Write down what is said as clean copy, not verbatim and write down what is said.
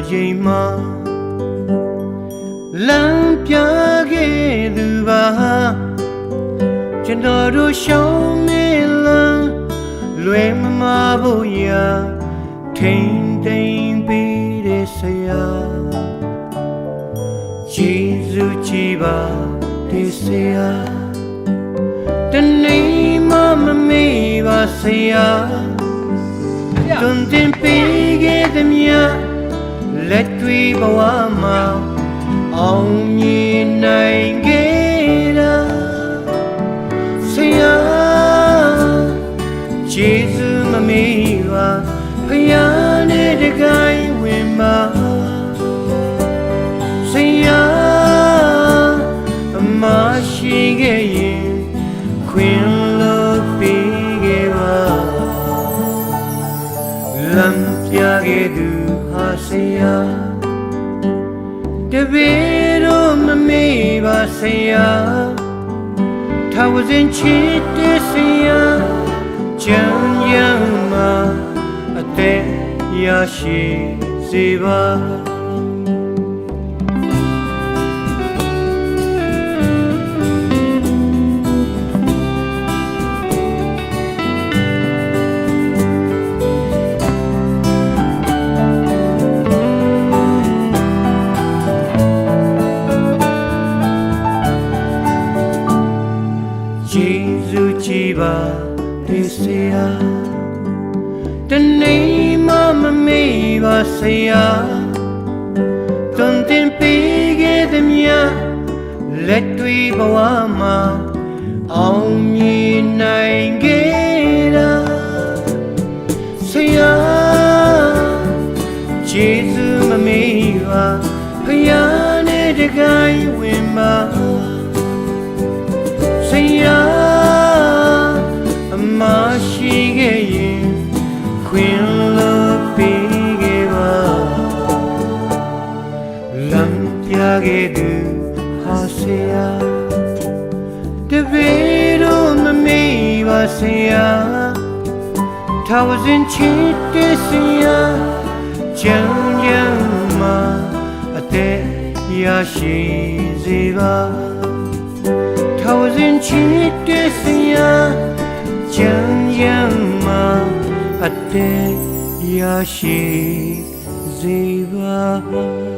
ချိန်မှာလမ်းပြခဲ့သူပါကျွန်တော်တို့ရှောင်းနေလမ်းလွယ်မမဖို့ရာထိန်တိန်ပေးတဲ့ဆရာယေရှုကြည်ပါတဲ့ဆရာတနေ့မှမမေ့ပါဆရာတွင်တင်ပေးခဲ့သည်များလက်တွေ့ဘဝမှာအောင်မြင်နိုင်ခဲ့တာဆရာယေရှုမမေ့ပါဖယားနဲ့တကိုင်းဝင်ပါဆရာအမရှိခဲ့ရင်ခွင်လို့ပေးခဲ့ပါလမ်းပြခဲ့သူဟာဆရာတပည့်တော်မမေ့ပါဆရာထာဝစဉ်ချစ်တဲ့ဆရာချမ်းရမှာအသက်ရရှိစေပါယေရှုကြည်ပါတဲ့ဆရာတနေ့မှမမေ့ပါဆရာတွင်တင်ပေးခဲ့သည်များလက်တွေ့ဘဝမှာအောင်မြင်နိုင်ခဲ့တာဆရာယေရှုမမေ့ပါဖယားနဲ့တကိုင်းဝင်ပါဆရာအမရှိခဲ့ရင်ခွင်လို့ပေးခဲ့ပါလမ်းပြခဲ့သူဟာဆရာတပည့်တော်မမေ့ပါဆရာထာဝစဉ်ချစ်တဲ့ဆရာချမ်းရမှာအသက်ရရှိစေပါထာဝစဉ်ချစ်တဲ့ဆရာချမ်းရမှာအသက်ရရှိစေပါ